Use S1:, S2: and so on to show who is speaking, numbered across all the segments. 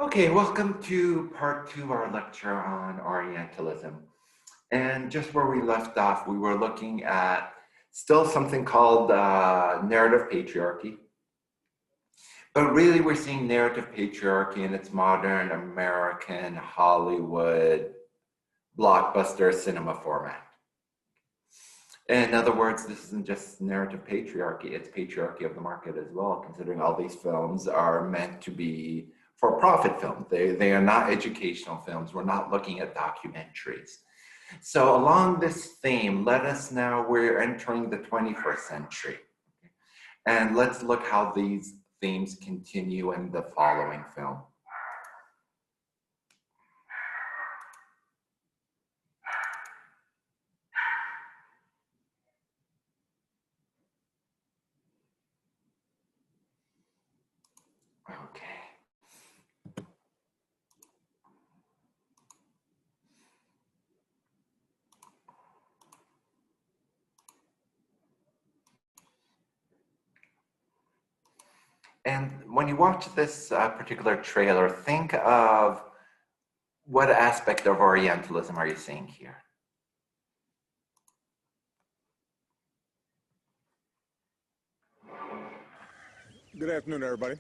S1: Okay, welcome to part two of our lecture on Orientalism. And just where we left off, we were looking at still something called narrative patriarchy. But really, we're seeing narrative patriarchy in its modern American Hollywood blockbuster cinema format. In other words, this isn't just narrative patriarchy, it's patriarchy of the market as well, considering all these films are meant to be for-profit films. They are not educational films. We're not looking at documentaries. So along this theme, we're entering the 21st century. And let's look how these themes continue in the following film. Okay. And when you watch this particular trailer, think of what aspect of Orientalism are you seeing here?
S2: Good afternoon, everybody.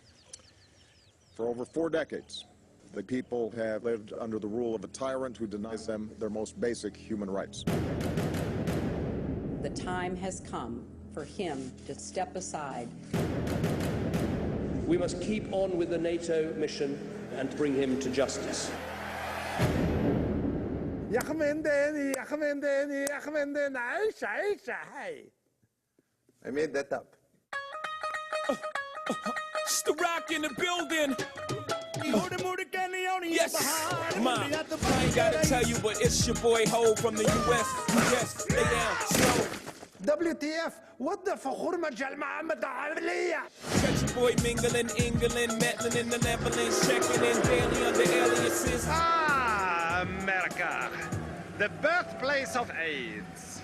S2: For over 4 decades, the people have lived under the rule of a tyrant who denies them their most basic human rights.
S3: The time has come for him to step aside.
S4: We must keep on with the NATO mission and bring him to justice.
S5: I made that up.
S6: It's the Rock in the building. Yes, Ma, I ain't gotta tell you, but it's your boy Ho from the US. Yes, lay down, slow.
S5: WTF? What the فخور محمد عملية?
S6: Catch your boy mingling, England, meddling in the Netherlands, checking in daily under aliases.
S7: Ah, America, the birthplace of AIDS.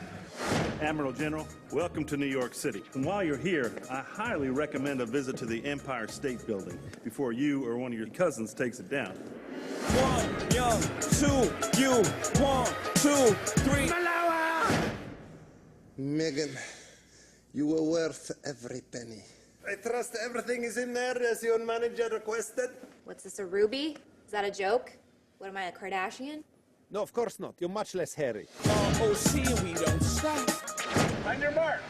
S8: Admiral General, welcome to New York City. And while you're here, I highly recommend a visit to the Empire State Building before you or one of your cousins takes it down.
S6: 1, young, 2, you, 1, 2, 3.
S5: Megan, you were worth every penny. I trust everything is in there as your manager requested.
S9: What's this, a ruby? Is that a joke? What am I, a Kardashian?
S7: No, of course not. You're much less hairy.
S6: OC and we don't stop.
S7: On your marks.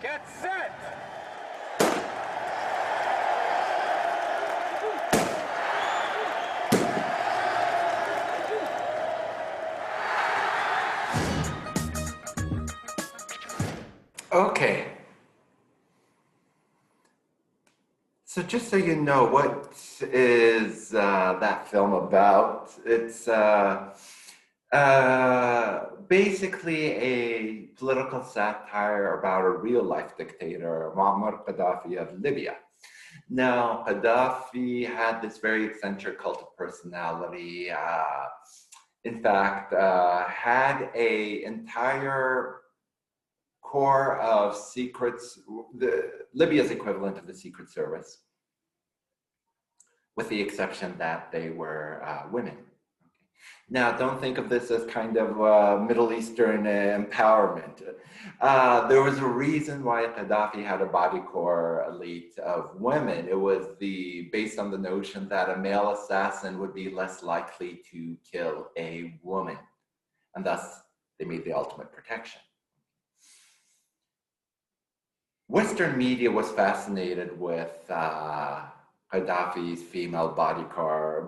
S7: Get set.
S1: Okay. So just so you know, what is that film about? It's basically a political satire about a real-life dictator, Muammar Gaddafi of Libya. Now, Gaddafi had this very eccentric cult of personality. In fact, had an entire core of secrets, Libya's equivalent of the Secret Service, with the exception that they were women. Now, don't think of this as kind of Middle Eastern empowerment. There was a reason why Gaddafi had a body corps elite of women. It was based on the notion that a male assassin would be less likely to kill a woman, and thus they made the ultimate protection. Western media was fascinated with Gaddafi's female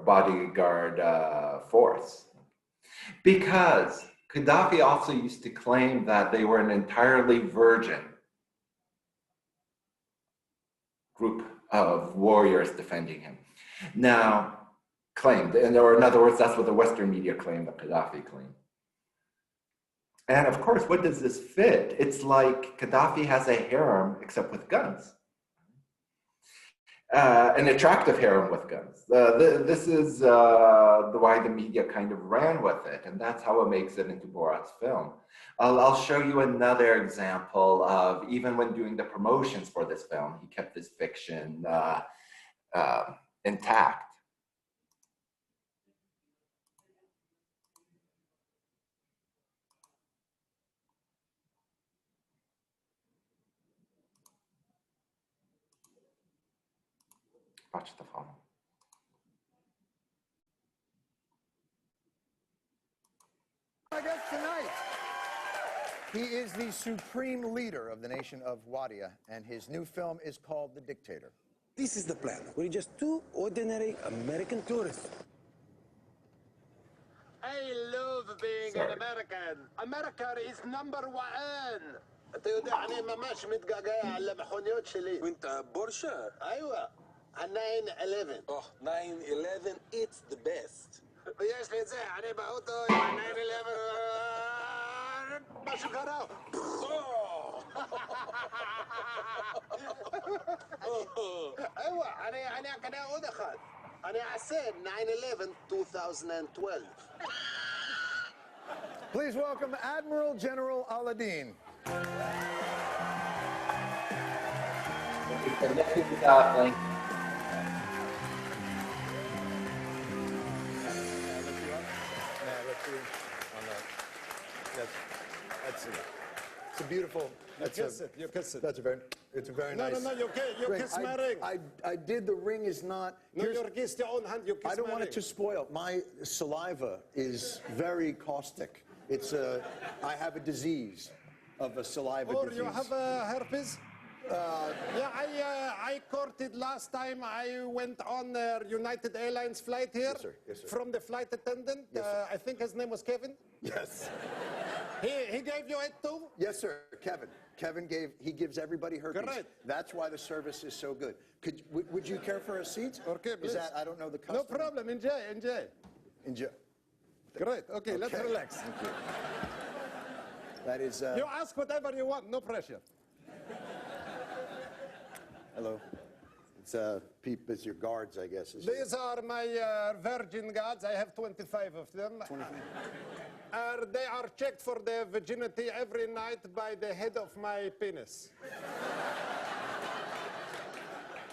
S1: bodyguard force, because Gaddafi also used to claim that they were an entirely virgin group of warriors defending him. Now, claimed, or in other words, that's what the Western media claimed that Gaddafi claimed. And of course, what does this fit? It's like Gaddafi has a harem, except with guns. An attractive harem with guns. This is why the media kind of ran with it, and that's how it makes it into Borat's film. I'll show you another example of, even when doing the promotions for this film, he kept this fiction intact. watch the following.
S10: My guest tonight. He is the supreme leader of the nation of Wadia, and his new film is called The Dictator.
S11: This is the plan. We're just two ordinary American tourists.
S5: I love being an American. America is number one. انت يودعني ما ماشي متقاقع على مخونيوت شلي.
S11: وانت بورشة؟
S5: ايوه. 911.
S11: Oh, 911, it's the best.
S5: وياش لي زي يعني باوتو 911 ماشي كراو. ايوه انا كده ادخل. I said 9/11 2012.
S10: Please welcome Admiral General Al-Adin. It's a beautiful.
S5: You kiss it.
S10: That's it's a very nice.
S5: No, you kiss my ring.
S10: I did. The ring is not.
S5: No, you kiss your own hand. You kiss
S10: I don't
S5: my
S10: want
S5: ring.
S10: it to spoil. My saliva is very caustic. I have a disease of a saliva disease.
S5: You have herpes? I courted last time I went on a United Airlines flight here.
S10: Yes, sir. Yes, sir.
S5: From the flight attendant.
S10: Yes, sir.
S5: I think his name was Kevin.
S10: Yes.
S5: He gave you it too?
S10: Yes, sir. Kevin gives everybody herpes.
S5: Great.
S10: That's why the service is so good. Would you care for a seat?
S5: Okay, please.
S10: I don't know the custom.
S5: No problem. Enjoy. Great. Okay, let's relax.
S10: Thank you. That is.
S5: You ask whatever you want. No pressure.
S10: Hello. It's your guards, I guess.
S5: These are my virgin guards. I have 25 of them.
S10: 25.
S5: They are checked for their virginity every night by the head of my penis.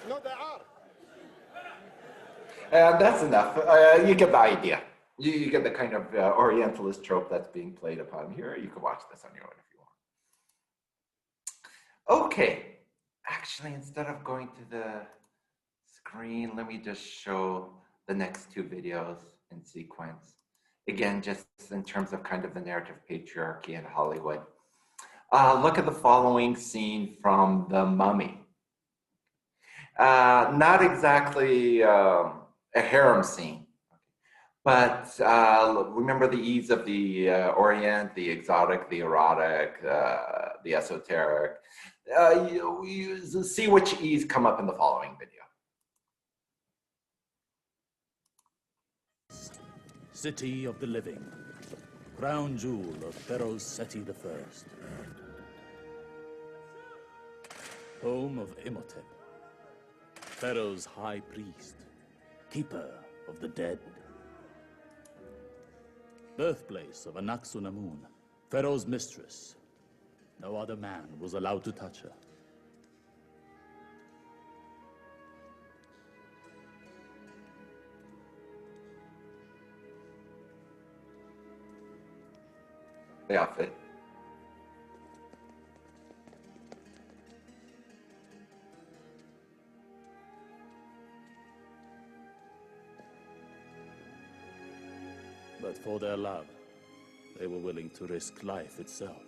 S5: No, they are.
S1: That's enough. You get the idea. You get the kind of Orientalist trope that's being played upon here. You can watch this on your own if you want. Okay. Actually, instead of going to the screen, let me just show the next two videos in sequence. Again, just in terms of kind of the narrative patriarchy in Hollywood. Look at the following scene from The Mummy. Not exactly a harem scene, but remember the ease of the Orient, the exotic, the erotic, the esoteric. You see which ease come up in the following video.
S12: City of the living, crown jewel of Pharaoh Seti I. Home of Imhotep, Pharaoh's high priest, keeper of the dead. Birthplace of Anaxunamun, Pharaoh's mistress. No other man was allowed to touch her.
S1: The outfit.
S12: But for their love, they were willing to risk life itself.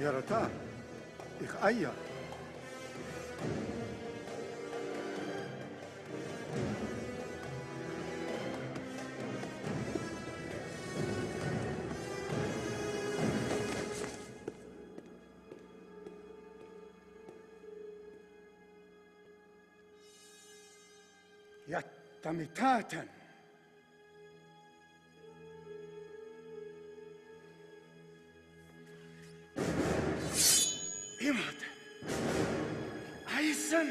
S13: Yarata, ich Aya. Yattamitatan. Imhotep. Eisen.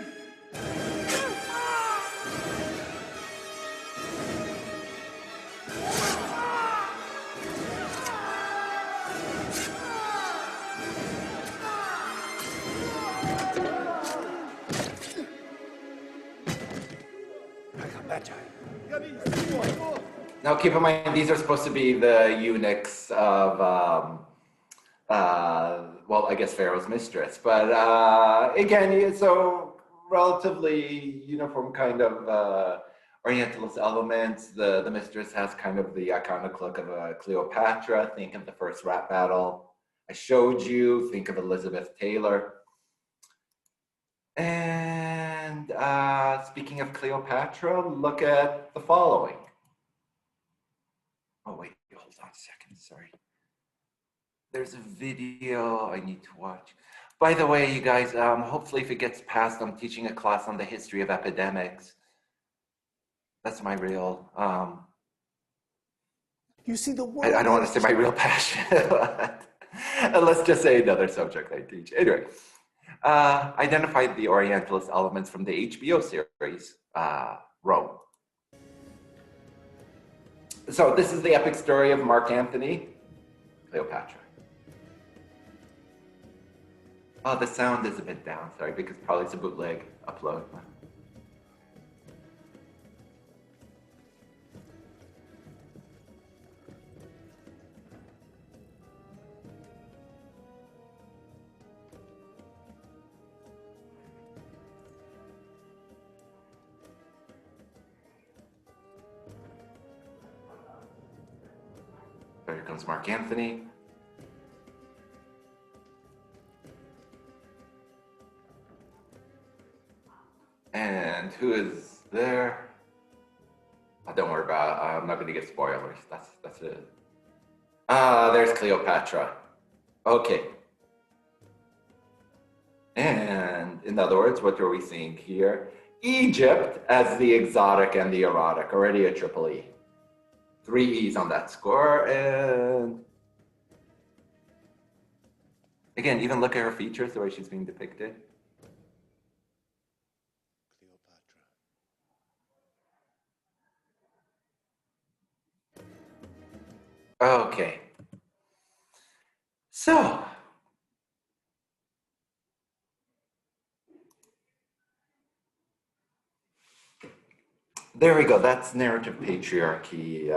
S11: fragile.
S1: Now keep in mind, these are supposed to be the eunuchs of, well, I guess Pharaoh's mistress. But again, so relatively uniform kind of Orientalist elements. The mistress has kind of the iconic look of a Cleopatra. Think of the first rap battle I showed you. Think of Elizabeth Taylor. And speaking of Cleopatra, look at the following. Oh, wait, hold on a second, sorry. There's a video I need to watch. By the way, you guys, hopefully if it gets passed, I'm teaching a class on the history of epidemics. That's my real,
S11: You see, the world
S1: I don't want to say my real passion. Let's just say another subject I teach. Anyway, identified the Orientalist elements from the HBO series, Rome. So this is the epic story of Mark Antony, Cleopatra. Oh, the sound is a bit down, sorry, because probably it's a bootleg upload. Here comes Mark Antony. And who is there? Oh, don't worry about it. I'm not going to get spoilers. That's it. There's Cleopatra. Okay. And in other words, what are we seeing here? Egypt as the exotic and the erotic, already a triple E. 3 E's on that score, and again, even look at her features, the way she's being depicted. Okay. So, there we go. That's narrative patriarchy,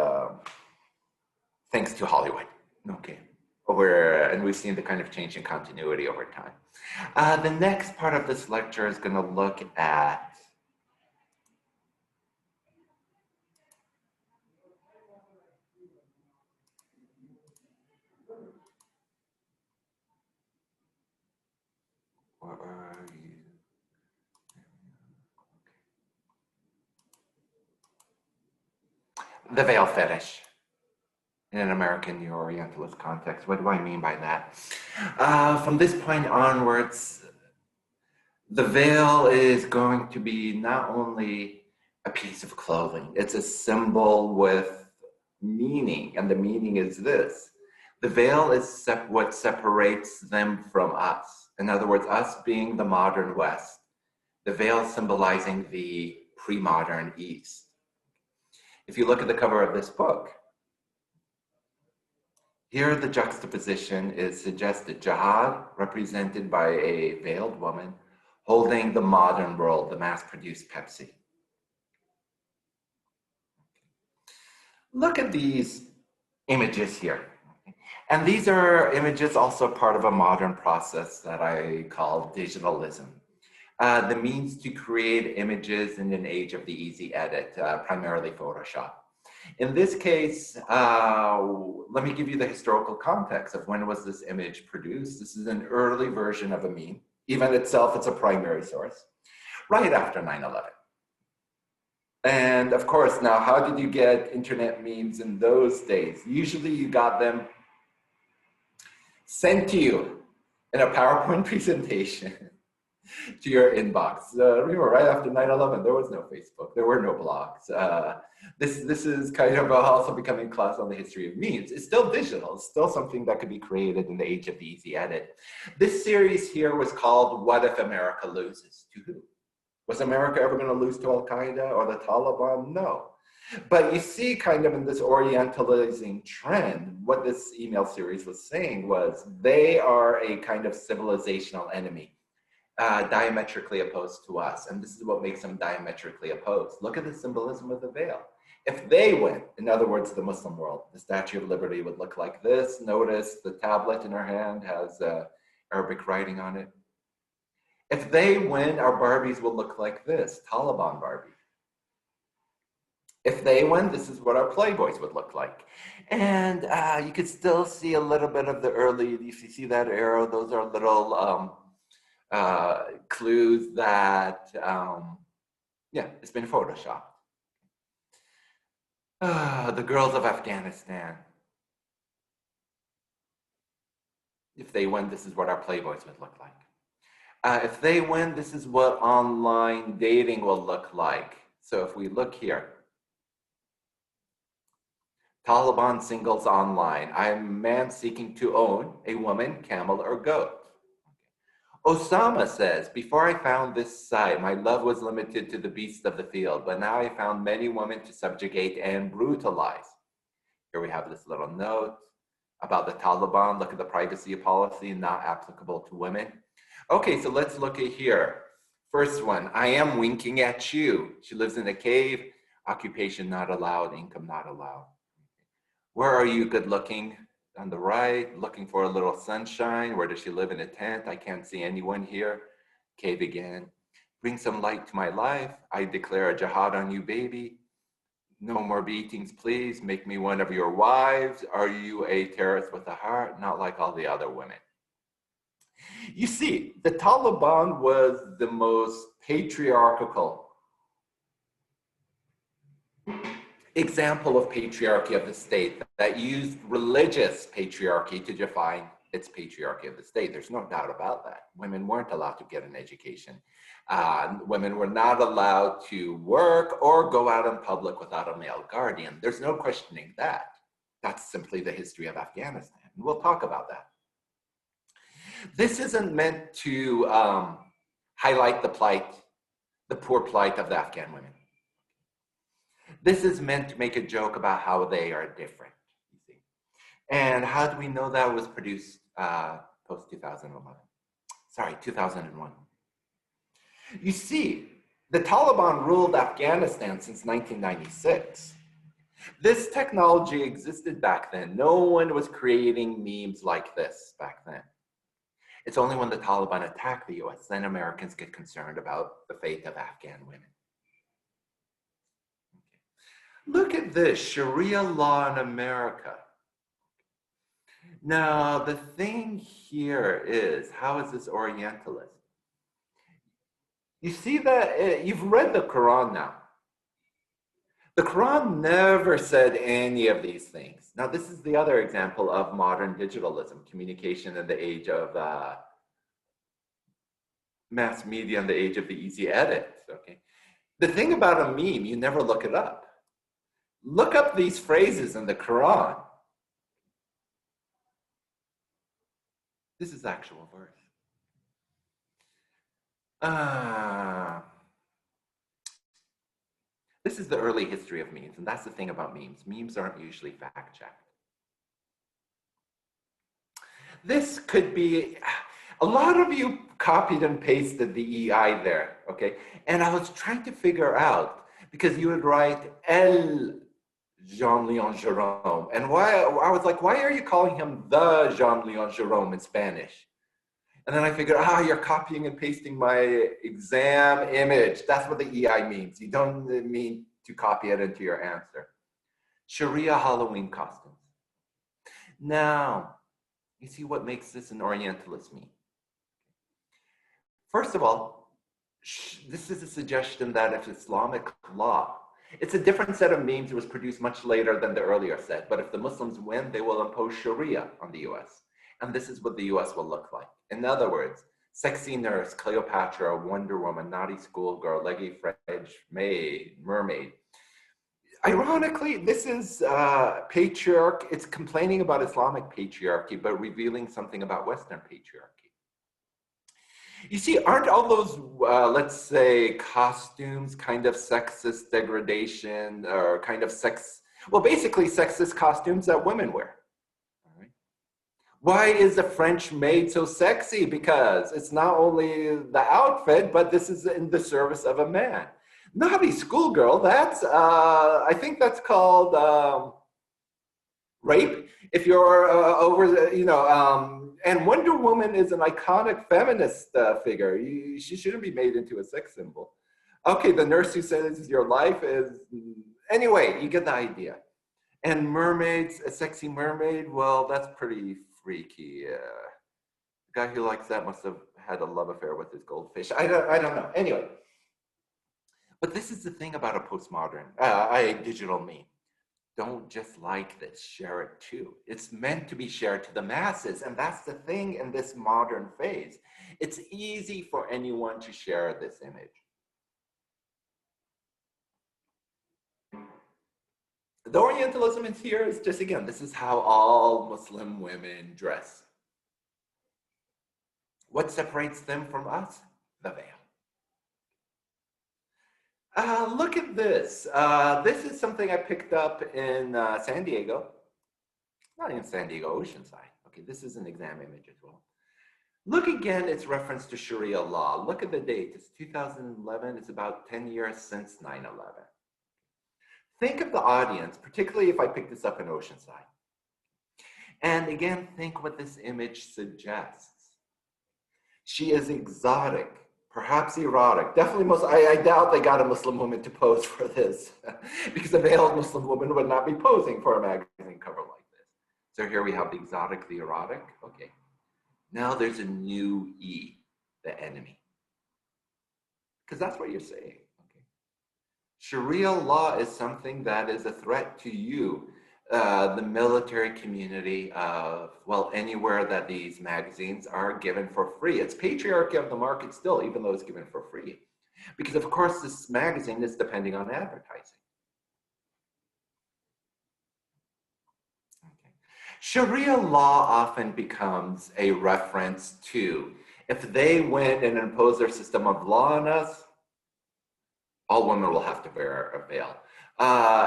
S1: thanks to Hollywood. Okay. And we've seen the kind of change in continuity over time. The next part of this lecture is going to look at where are you? The veil fetish in an American New Orientalist context. What do I mean by that? From this point onwards, the veil is going to be not only a piece of clothing, it's a symbol with meaning, and the meaning is this. The veil is what separates them from us. In other words, us being the modern West, the veil symbolizing the pre-modern East. If you look at the cover of this book, here the juxtaposition is suggested. Jihad, represented by a veiled woman, holding the modern world, the mass-produced Pepsi. Look at these images here. And these are images also part of a modern process that I call digitalism. The means to create images in an age of the easy edit, primarily Photoshop. In this case, let me give you the historical context of when was this image produced. This is an early version of a meme. Even itself, it's a primary source, right after 9/11. And of course, now, how did you get internet memes in those days? Usually you got them sent to you in a PowerPoint presentation to your inbox. Remember, right after 9/11, there was no Facebook, there were no blogs. This is kind of also becoming a class on the history of memes. It's still digital, it's still something that could be created in the age of the easy edit. This series here was called What If America Loses? To who? Was America ever going to lose to Al-Qaeda or the Taliban? No. But you see kind of in this Orientalizing trend, what this email series was saying was they are a kind of civilizational enemy. diametrically opposed to us. And this is what makes them diametrically opposed. Look at the symbolism of the veil. If they win, in other words, the Muslim world, the Statue of Liberty would look like this. Notice the tablet in her hand has Arabic writing on it. If they win, our Barbies will look like this, Taliban Barbie. If they win, this is what our Playboys would look like. And you could still see a little bit of the early, if you see that arrow, those are little clues that, yeah, it's been photoshopped. The girls of Afghanistan. If they win, this is what our Playboys would look like. If they win, this is what online dating will look like. So if we look here, Taliban singles online. I'm a man seeking to own a woman, camel, or goat. Osama says, before I found this site, my love was limited to the beasts of the field, but now I found many women to subjugate and brutalize. Here we have this little note about the Taliban. Look at the privacy policy, not applicable to women. Okay, so let's look at here. First one, I am winking at you. She lives in a cave, occupation not allowed, income not allowed. Where are you? Good looking. On the right, looking for a little sunshine. Where does she live? In a tent. I can't see anyone here. Cave again. Bring some light to my life. I declare a jihad on you, baby. No more beatings, please. Make me one of your wives. Are you a terrorist with a heart? Not like all the other women. You see, the Taliban was the most patriarchal example of patriarchy of the state that used religious patriarchy to define its patriarchy of the state. There's no doubt about that. Women weren't allowed to get an education. Women were not allowed to work or go out in public without a male guardian. There's no questioning that. That's simply the history of Afghanistan. We'll talk about that. This isn't meant to highlight the plight, the poor plight of the Afghan women. This is meant to make a joke about how they are different, you see. And how do we know that was produced post-2011? Sorry, 2001. You see, the Taliban ruled Afghanistan since 1996. This technology existed back then. No one was creating memes like this back then. It's only when the Taliban attack the US, then Americans get concerned about the fate of Afghan women. Look at this, Sharia law in America. Now, the thing here is, how is this Orientalist? You see that, you've read the Quran now. The Quran never said any of these things. Now, this is the other example of modern digitalism, communication in the age of mass media and the age of the easy edit, okay? The thing about a meme, you never look it up. Look up these phrases in the Quran. This is actual verse. This is the early history of memes, and that's the thing about memes. Memes aren't usually fact-checked. This could be, a lot of you copied and pasted the EI there, okay? And I was trying to figure out, because you would write Jean-Leon Jerome. And why, I was like, why are you calling him the Jean-Leon Jerome in Spanish? And then I figured, you're copying and pasting my exam image. That's what the EI means. You don't mean to copy it into your answer. Sharia Halloween costumes. Now, you see what makes this an Orientalist meme. First of all, this is a suggestion that if Islamic law, it's a different set of memes. It was produced much later than the earlier set. But if the Muslims win, they will impose Sharia on the US. And this is what the US will look like. In other words, sexy nurse, Cleopatra, Wonder Woman, naughty schoolgirl, leggy French maid, mermaid. Ironically, this is patriarch. It's complaining about Islamic patriarchy, but revealing something about Western patriarchy. You see, aren't all those, let's say, costumes kind of sexist degradation or kind of basically sexist costumes that women wear? All right. Why is a French maid so sexy? Because it's not only the outfit, but this is in the service of a man. Naughty schoolgirl, that's, I think that's called rape. If you're and Wonder Woman is an iconic feminist figure. She shouldn't be made into a sex symbol. Okay, the nurse who says your life is, anyway, you get the idea. And mermaids, a sexy mermaid, well, that's pretty freaky. The guy who likes that must have had a love affair with his goldfish. I don't know. Anyway, but this is the thing about a postmodern, a digital meme. Don't just like this, share it too. It's meant to be shared to the masses, and that's the thing in this modern phase. It's easy for anyone to share this image. The Orientalism is here is just, again, this is how all Muslim women dress. What separates them from us? The veil. Look at this. This is something I picked up in San Diego. Not in San Diego, Oceanside. Okay, this is an exam image as well. Look again, it's reference to Sharia law. Look at the date. It's 2011. It's about 10 years since 9/11. Think of the audience, particularly if I pick this up in Oceanside. And again, think what this image suggests. She is exotic, perhaps erotic. Definitely I doubt they got a Muslim woman to pose for this because a veiled Muslim woman would not be posing for a magazine cover like this. So here we have the exotic, the erotic. Okay. Now there's a new E, the enemy. Because that's what you're saying. Sharia law is something that is a threat to you, the military community of, well, anywhere that these magazines are given for free. It's patriarchy of the market still, even though it's given for free. Because of course, this magazine is depending on advertising. Okay. Sharia law often becomes a reference to, if they win and impose their system of law on us, all women will have to wear a veil.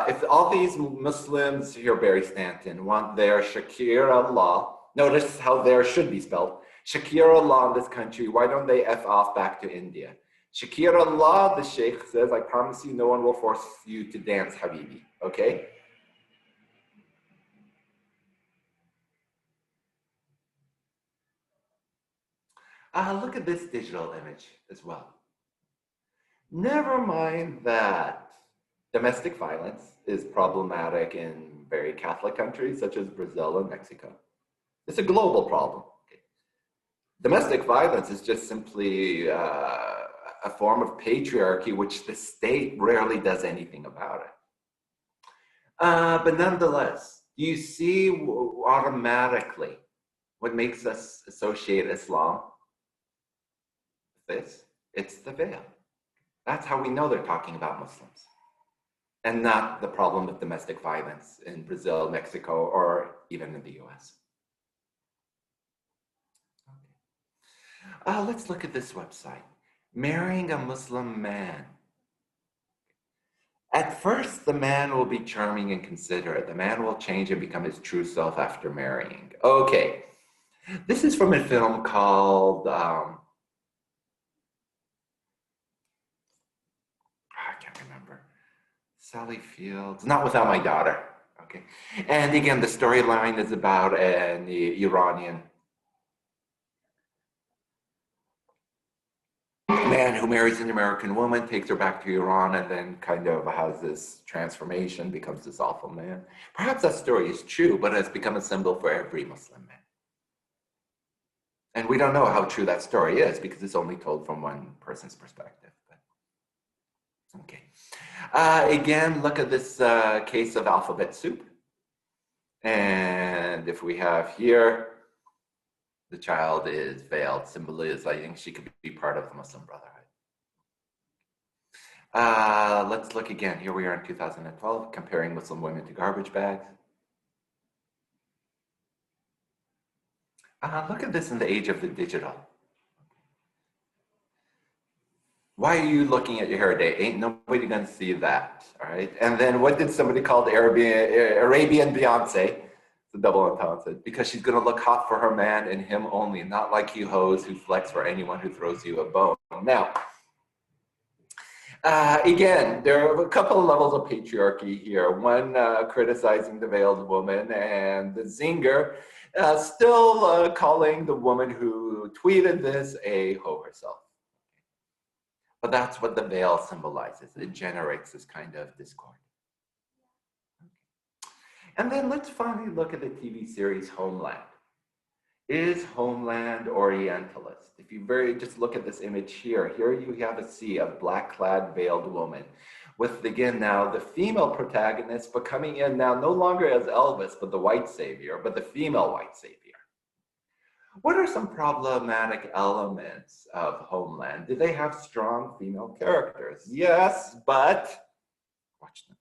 S1: If all these Muslims, here Barry Stanton, want their Shakira law, notice how there should be spelled, Shakira law in this country, why don't they F off back to India? Shakira law, the Sheikh says, I promise you no one will force you to dance, Habibi, okay? Look at this digital image as well. Never mind that domestic violence is problematic in very Catholic countries such as Brazil and Mexico. It's a global problem. Okay. Domestic violence is just simply a form of patriarchy which the state rarely does anything about it. But nonetheless, you see automatically what makes us associate Islam with this? It's the veil. That's how we know they're talking about Muslims and not the problem of domestic violence in Brazil, Mexico, or even in the US. Okay. Let's look at this website. Marrying a Muslim man. At first, the man will be charming and considerate. The man will change and become his true self after marrying. Okay. This is from a film called Sally Fields, Not Without My Daughter, okay? And again, the storyline is about an Iranian man who marries an American woman, takes her back to Iran, and then kind of has this transformation, becomes this awful man. Perhaps that story is true, but it's become a symbol for every Muslim man. And we don't know how true that story is because it's only told from one person's perspective. But, okay. Again, look at this case of alphabet soup. And if we have here, the child is veiled, symbolizing she could be part of the Muslim Brotherhood. Let's look again. Here we are in 2012, comparing Muslim women to garbage bags. Look at this in the age of the digital. Why are you looking at your hair today? Ain't nobody gonna see that, all right? And then what did somebody call the Arabian Beyonce? the double entendre, because she's going to look hot for her man and him only, not like you hoes who flex for anyone who throws you a bone. Now, again, there are a couple of levels of patriarchy here. One criticizing the veiled woman, and the zinger still calling the woman who tweeted this a hoe herself. But that's what the veil symbolizes. It generates this kind of discord. And then let's finally look at the TV series Homeland. Is Homeland Orientalist? If you just look at this image here you have a sea of black-clad veiled woman with, again, now the female protagonist, but coming in now no longer as Elvis, but the white savior, but the female white savior. What are some problematic elements of Homeland? Do they have strong female characters? Yes, but watch the next part.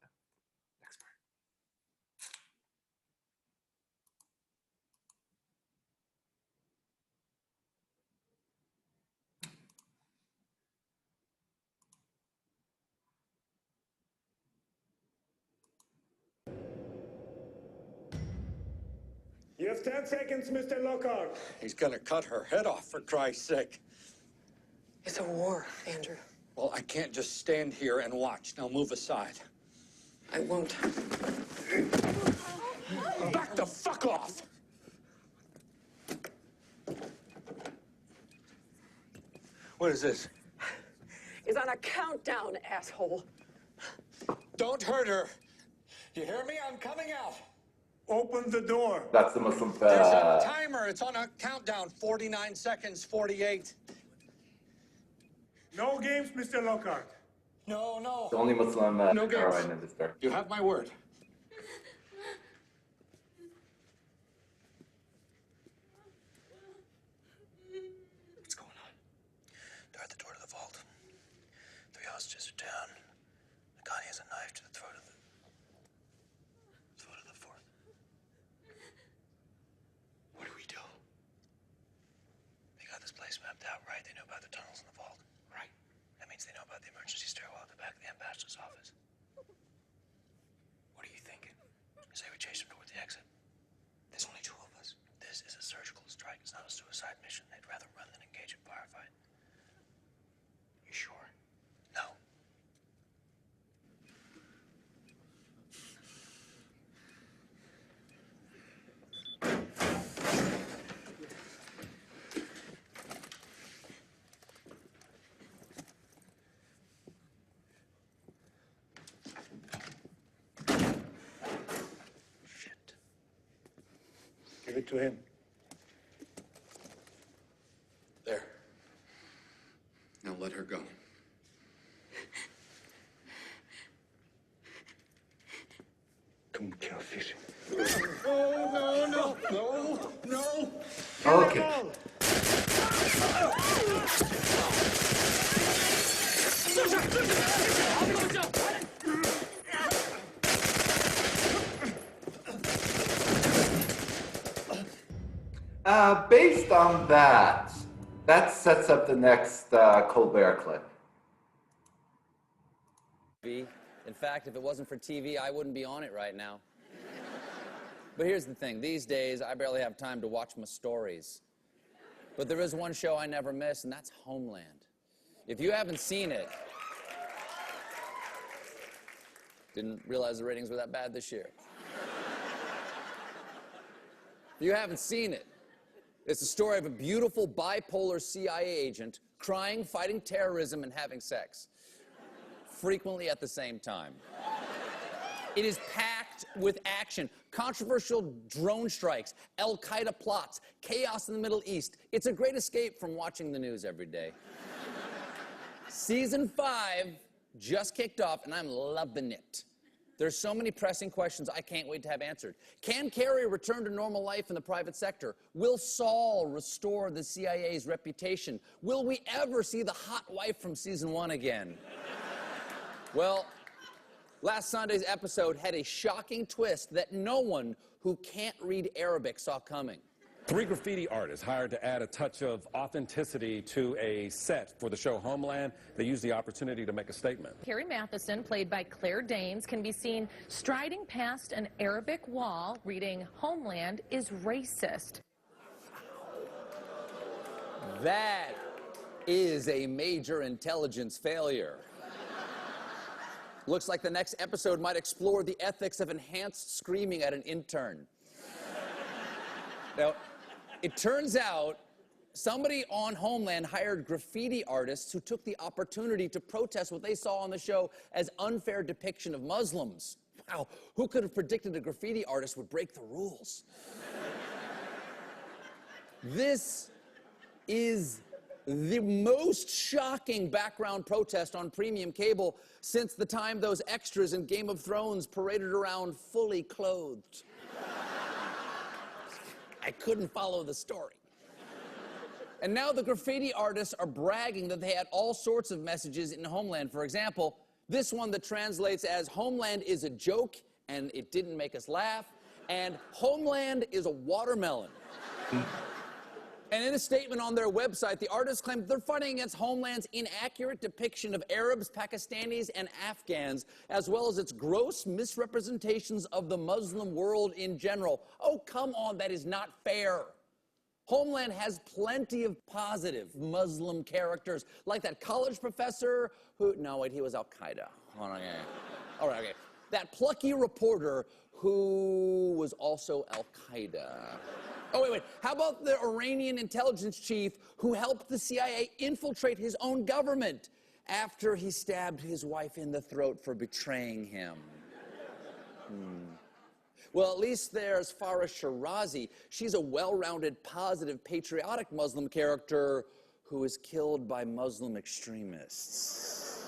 S14: You have 10 seconds, Mr. Lockhart.
S15: He's gonna cut her head off, for Christ's sake.
S16: It's a war, Andrew.
S15: Well, I can't just stand here and watch. Now move aside.
S16: I won't.
S15: Back the fuck off! What is this?
S16: It's on a countdown, asshole.
S15: Don't hurt her. You hear me? I'm coming out.
S14: Open the door.
S1: That's the Muslim
S15: There's a timer. It's on a countdown. 49 seconds, 48.
S14: No games, Mr. Lockhart.
S15: No, no.
S1: The only Muslim
S15: No
S1: heroine
S15: games.
S1: in this story.
S15: You have my word.
S17: What's going on? They're at the door to the vault. 3 hostages are down. Nagani has a knife to the throat of the 4th. What do we do? They got this place mapped out, right? They know about the tunnels in the vault. Right. That means they know about the emergency stairwell at the back of the ambassador's office. What are you thinking? I say we chase them toward the exit. There's only 2 of us. This is a surgical strike. It's not a suicide mission. They'd rather run than engage in firefight. You sure? No.
S14: Give it to him.
S15: There. Now let her go.
S14: Don't kill fish.
S15: No.
S1: Okay. Based on that sets up the next Colbert clip.
S18: In fact, if it wasn't for TV, I wouldn't be on it right now. But here's the thing. These days, I barely have time to watch my stories. But there is one show I never miss, and that's Homeland. If you haven't seen it, didn't realize the ratings were that bad this year. If you haven't seen it, it's the story of a beautiful bipolar CIA agent crying, fighting terrorism, and having sex. Frequently at the same time. It is packed with action, controversial drone strikes, Al-Qaeda plots, chaos in the Middle East. It's a great escape from watching the news every day. Season 5 just kicked off, and I'm loving it. There's so many pressing questions I can't wait to have answered. Can Carrie return to normal life in the private sector? Will Saul restore the CIA's reputation? Will we ever see the hot wife from season 1 again? Well, last Sunday's episode had a shocking twist that no one who can't read Arabic saw coming.
S19: 3 graffiti artists hired to add a touch of authenticity to a set for the show Homeland. They used the opportunity to make a statement.
S20: Carrie Matheson, played by Claire Danes, can be seen striding past an Arabic wall reading, "Homeland is racist."
S18: That is a major intelligence failure. Looks like the next episode might explore the ethics of enhanced screaming at an intern. Now, it turns out somebody on Homeland hired graffiti artists who took the opportunity to protest what they saw on the show as unfair depiction of Muslims. Wow, who could have predicted a graffiti artist would break the rules? This is the most shocking background protest on premium cable since the time those extras in Game of Thrones paraded around fully clothed. I couldn't follow the story. And now the graffiti artists are bragging that they had all sorts of messages in Homeland. For example, this one that translates as "Homeland is a joke and it didn't make us laugh," and "Homeland is a watermelon." And in a statement on their website, the artists claim that they're fighting against Homeland's inaccurate depiction of Arabs, Pakistanis, and Afghans, as well as its gross misrepresentations of the Muslim world in general. Oh, come on, that is not fair. Homeland has plenty of positive Muslim characters, like that college professor who, no, wait, he was Al-Qaeda. Hold on, okay. All right, okay. That plucky reporter who was also Al-Qaeda. Oh, wait. How about the Iranian intelligence chief who helped the CIA infiltrate his own government after he stabbed his wife in the throat for betraying him? Well, at least there's Farah Shirazi. She's a well-rounded, positive, patriotic Muslim character who was killed by Muslim extremists.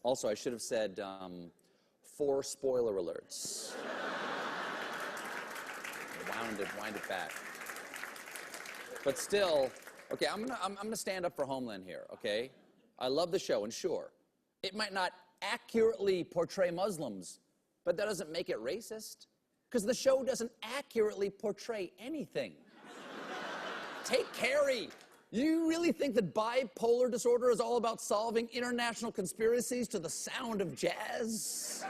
S18: Also, I should have said 4 spoiler alerts. Wind it back. But still, okay, I'm gonna stand up for Homeland here, okay? I love the show, and sure, it might not accurately portray Muslims, but that doesn't make it racist, because the show doesn't accurately portray anything. Take Carrie. You really think that bipolar disorder is all about solving international conspiracies to the sound of jazz?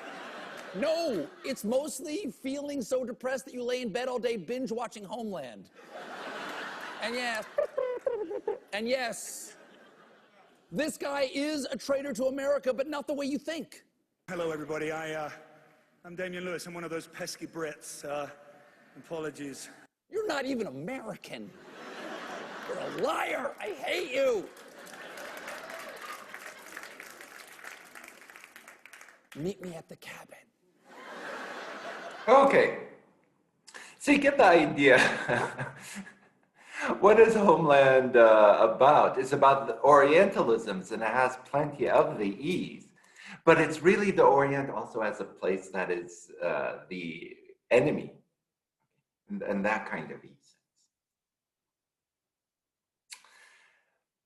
S18: No, it's mostly feeling so depressed that you lay in bed all day binge watching Homeland. And yes, this guy is a traitor to America, but not the way you think.
S14: Hello, everybody. I'm Damian Lewis. I'm one of those pesky Brits. Apologies.
S18: You're not even American. You're a liar. I hate you. Meet me at the cabin.
S1: Okay, so you get the idea. What is Homeland about? It's about the Orientalisms, and it has plenty of the E's. But it's really the Orient also as a place that is the enemy, and that kind of E sense.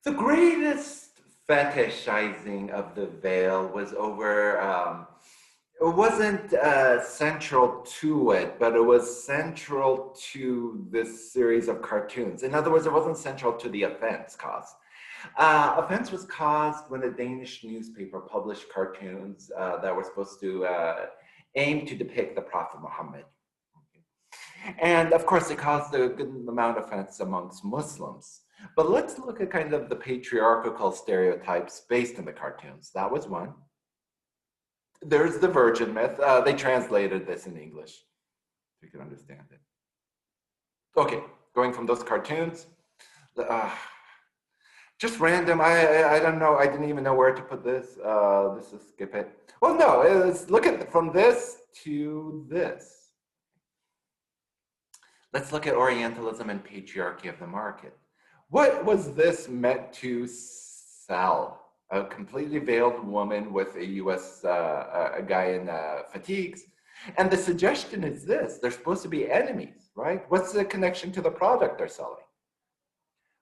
S1: The greatest fetishizing of the veil was over. It wasn't central to it, but it was central to this series of cartoons. In other words, it wasn't central to the offense caused. Offense was caused when a Danish newspaper published cartoons that were supposed to aim to depict the Prophet Muhammad. And of course, it caused a good amount of offense amongst Muslims. But let's look at kind of the patriarchal stereotypes based on the cartoons. That was one. There's the virgin myth. They translated this in English, so you can understand it. Okay, going from those cartoons, just random. I don't know. I didn't even know where to put this. Let's just skip it. Well, no. Let's look at from this to this. Let's look at Orientalism and patriarchy of the market. What was this meant to sell? A completely veiled woman with a U.S. A guy in fatigues. And the suggestion is this: they're supposed to be enemies, right? What's the connection to the product they're selling?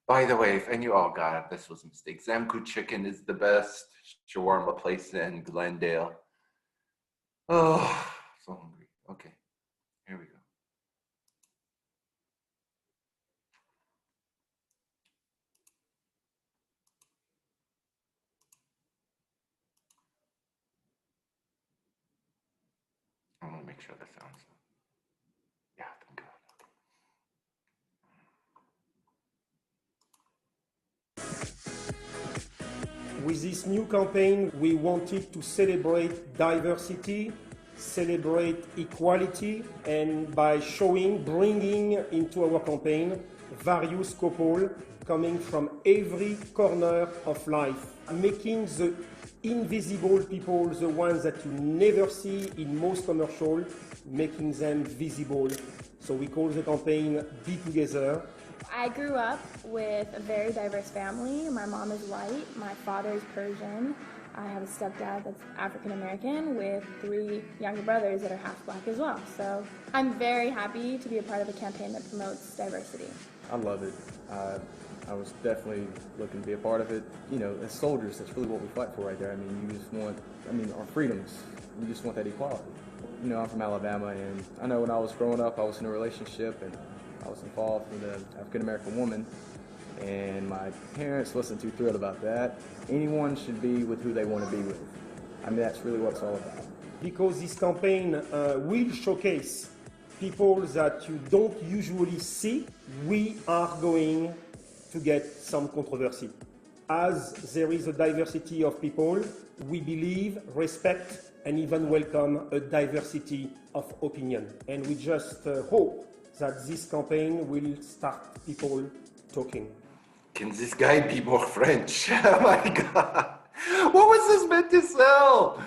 S1: By the way, if any, oh God, this was a mistake. Zamku Chicken is the best shawarma place in Glendale. Oh, so hungry. Okay, here we go. I want to make sure this sounds. Yeah, good.
S21: With this new campaign, we wanted to celebrate diversity, celebrate equality, and by bringing into our campaign various couples coming from every corner of life, making the invisible people, the ones that you never see in most commercials, making them visible. So we call the campaign Be Together.
S22: I grew up with a very diverse family. My mom is white, my father is Persian. I have a stepdad that's African American with 3 younger brothers that are half black as well. So I'm very happy to be a part of a campaign that promotes diversity.
S23: I love it. I was definitely looking to be a part of it. You know, as soldiers, that's really what we fight for right there. I mean, you just want, our freedoms. You just want that equality. You know, I'm from Alabama, and I know when I was growing up, I was in a relationship, and I was involved with an African-American woman, and my parents wasn't too thrilled about that. Anyone should be with who they want to be with. I mean, that's really what it's all about.
S21: Because this campaign will showcase people that you don't usually see, we are going to get some controversy. As there is a diversity of people, we believe, respect, and even welcome a diversity of opinion. And we just hope that this campaign will start people talking.
S1: Can this guy be more French? Oh my God. What was this meant to sell?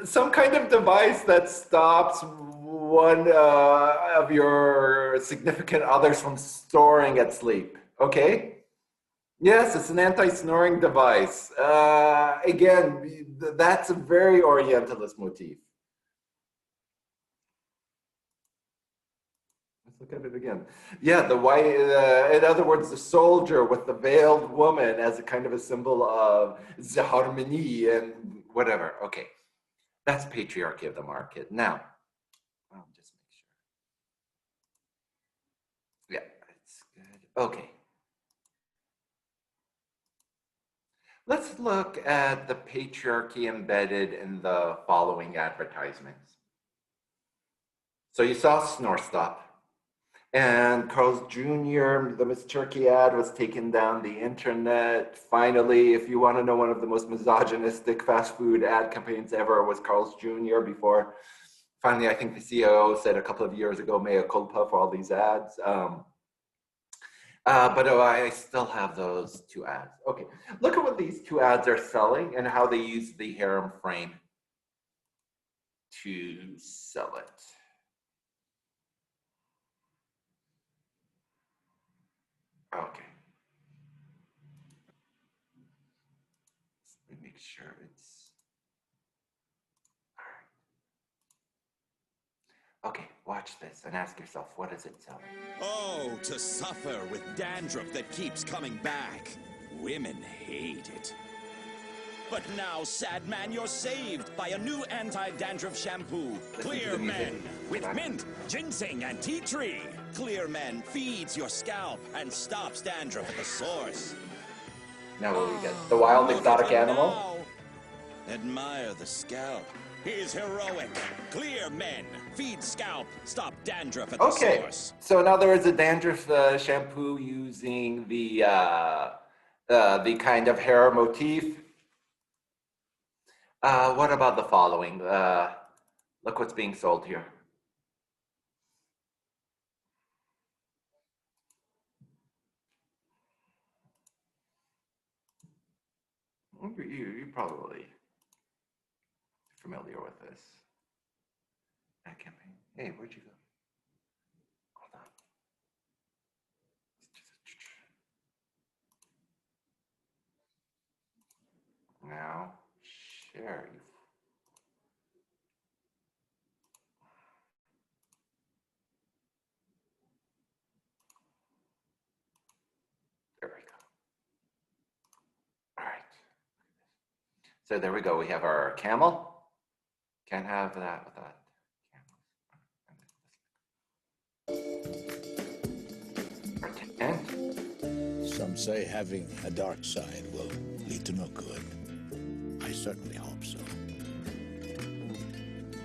S1: Some kind of device that stops one of your significant others from snoring at sleep. Okay? Yes, it's an anti-snoring device. Again, that's a very Orientalist motif. Look at it again. Yeah, the white, in other words, the soldier with the veiled woman as a kind of a symbol of the harmony and whatever. Okay, that's patriarchy of the market. Now, I'll just make sure. Yeah, that's good. Okay. Let's look at the patriarchy embedded in the following advertisements. So you saw Snore Stop. And Carl's Jr., the Miss Turkey ad was taken down the internet. Finally, if you want to know one of the most misogynistic fast food ad campaigns ever was Carl's Jr. before. Finally, I think the CEO said a couple of years ago, mea culpa for all these ads. But I still have those 2 ads. Okay, look at what these 2 ads are selling and how they use the harem frame to sell it. Okay. Let me make sure it's all right. Okay, watch this and ask yourself, what does it sell?
S24: Oh, to suffer with dandruff that keeps coming back. Women hate it. But now, sad man, you're saved by a new anti-dandruff shampoo, Clear Men, with mint, ginseng, and tea tree. Clear Men feeds your scalp and stops dandruff at the source.
S1: Now what do we get? The wild exotic animal?
S24: Now. Admire the scalp. He's heroic. Clear Men, feed scalp, stop dandruff at the source.
S1: So now there is a dandruff shampoo using the kind of hair motif. What about the following? Look what's being sold here. You're probably familiar with this ad campaign. Hey, where'd you go? Hold on. Now, share. There we go. All right. So there we go. We have our camel. Can't have that without our tent.
S25: Some say having a dark side will lead to no good. I certainly hope so.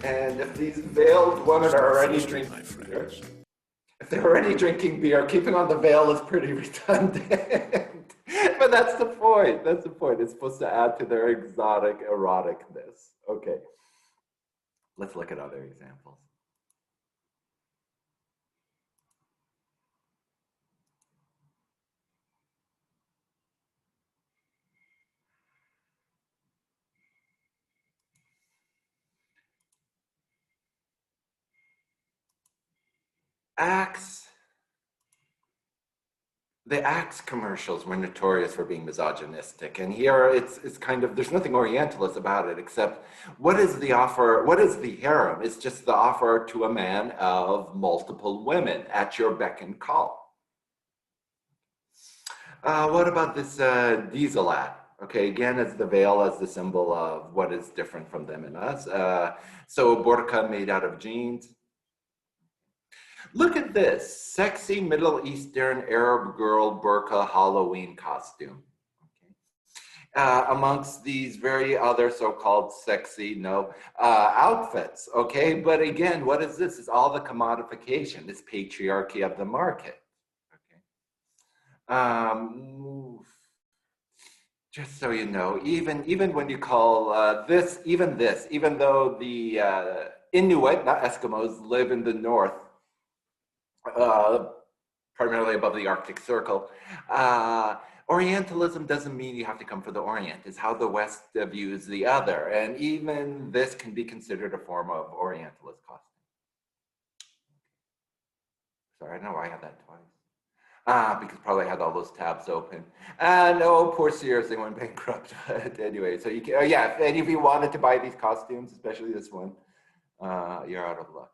S1: And if these veiled women are already drinking beer, if they're already drinking beer, keeping on the veil is pretty redundant. But that's the point. That's the point. It's supposed to add to their exotic eroticness. Okay. Let's look at other examples. Axe. The Axe commercials were notorious for being misogynistic, and here it's kind of, there's nothing Orientalist about it except what is the offer, what is the harem? It's just the offer to a man of multiple women at your beck and call. What about this dieselat? Okay, again, it's the veil as the symbol of what is different from them and us. So a burqa made out of jeans. Look at this, sexy Middle Eastern Arab girl burqa Halloween costume. Okay. Amongst these very other so-called sexy, outfits, okay? But again, what is this? It's all the commodification, this patriarchy of the market, okay? Just so you know, even when you call even though the Inuit, not Eskimos, live in the north, primarily above the Arctic Circle. Orientalism doesn't mean you have to come for the Orient. It's how the West views the other. And even this can be considered a form of Orientalist costume. Sorry, I know I had that twice. Because probably I had all those tabs open. And oh, poor Sears, they went bankrupt. Anyway, so you can, yeah, if any of you wanted to buy these costumes, especially this one, you're out of luck.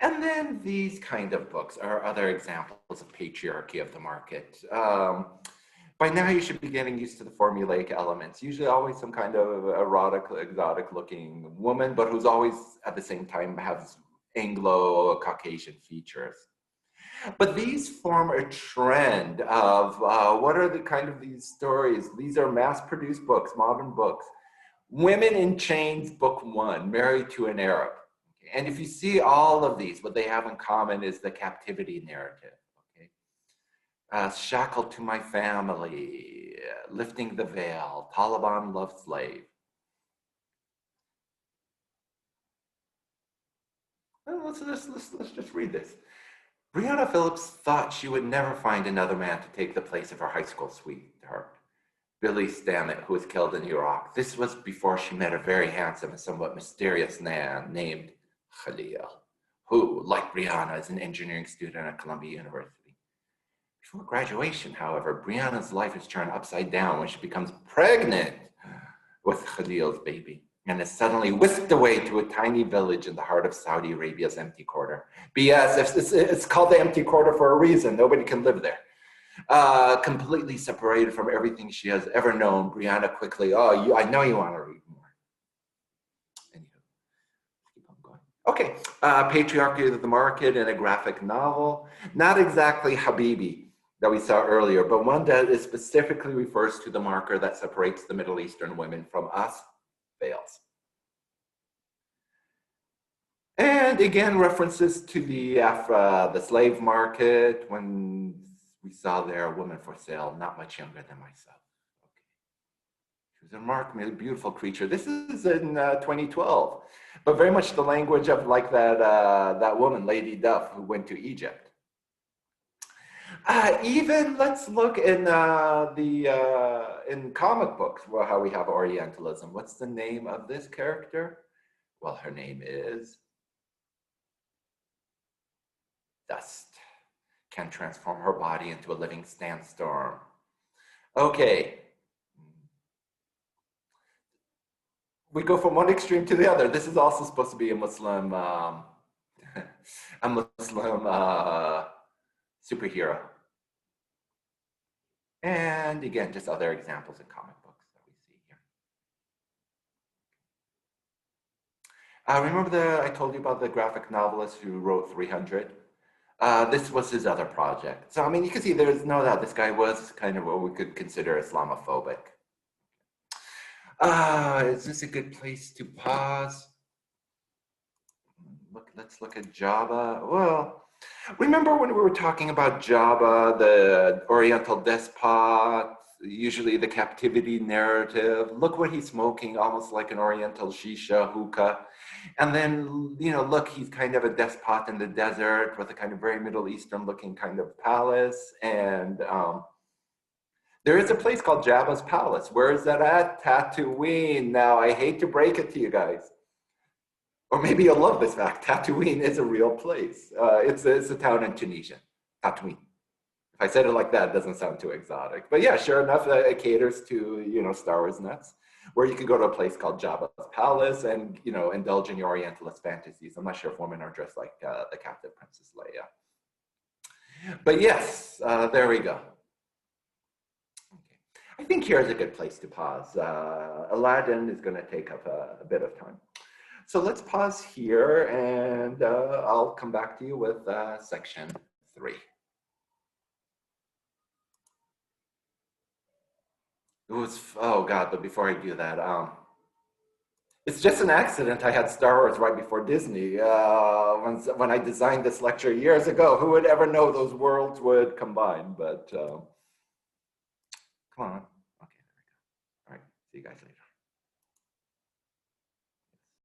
S1: And then these kind of books are other examples of patriarchy of the market. By now you should be getting used to the formulaic elements, usually always some kind of erotic, exotic looking woman, but who's always at the same time has Anglo-Caucasian features. But these form a trend of what are the kind of these stories? These are mass-produced books, modern books. Women in Chains, Book 1, Married to an Arab. And if you see all of these, what they have in common is the captivity narrative. Okay? Shackled to my family, lifting the veil, Taliban love slave. Well, let's just read this. Brianna Phillips thought she would never find another man to take the place of her high school sweetheart, Billy Stanek, who was killed in Iraq. This was before she met a very handsome and somewhat mysterious man named Khalil, who, like Brianna, is an engineering student at Columbia University. Before graduation, however, Brianna's life is turned upside down when she becomes pregnant with Khalil's baby and is suddenly whisked away to a tiny village in the heart of Saudi Arabia's empty quarter. BS, it's called the empty quarter for a reason. Nobody can live there. Completely separated from everything she has ever known, Brianna quickly, I know you want to read more. Okay, Patriarchy of the Market in a graphic novel. Not exactly Habibi that we saw earlier, but one that specifically refers to the marker that separates the Middle Eastern women from us, veils. And again, references to the slave market when we saw there a woman for sale, not much younger than myself. She was a remarkably beautiful creature. This is in 2012, but very much the language of like that woman, Lady Duff, who went to Egypt. Even let's look in in comic books, well, how we have Orientalism. What's the name of this character? Well, her name is Dust. Can transform her body into a living sandstorm. Okay. We go from one extreme to the other. This is also supposed to be a Muslim, superhero. And again, just other examples in comic books that we see here. Remember I told you about the graphic novelist who wrote 300? This was his other project. So, I mean, you can see there's no doubt this guy was kind of what we could consider Islamophobic. Is this a good place to pause? Let's look at Jabba. Well, remember when we were talking about Jabba, the Oriental despot, usually the captivity narrative? Look what he's smoking, almost like an Oriental shisha hookah. And then, you know, look, he's kind of a despot in the desert with a kind of very Middle Eastern looking kind of palace. And there is a place called Jabba's Palace. Where is that at? Tatooine. Now, I hate to break it to you guys. Or maybe you'll love this fact. Tatooine is a real place. It's a town in Tunisia, Tatooine. If I said it like that, it doesn't sound too exotic. But yeah, sure enough, it caters to, you know, Star Wars nuts, where you can go to a place called Jabba's Palace and, you know, indulge in your Orientalist fantasies. I'm not sure if women are dressed like the captive Princess Leia. But yes, there we go. Okay. I think here's a good place to pause. Aladdin is going to take up a bit of time. So let's pause here, and I'll come back to you with section 3. It was, oh God, but before I do that, it's just an accident I had Star Wars right before Disney. When I designed this lecture years ago, who would ever know those worlds would combine? But come on. Okay, there we go. All right, see you guys later.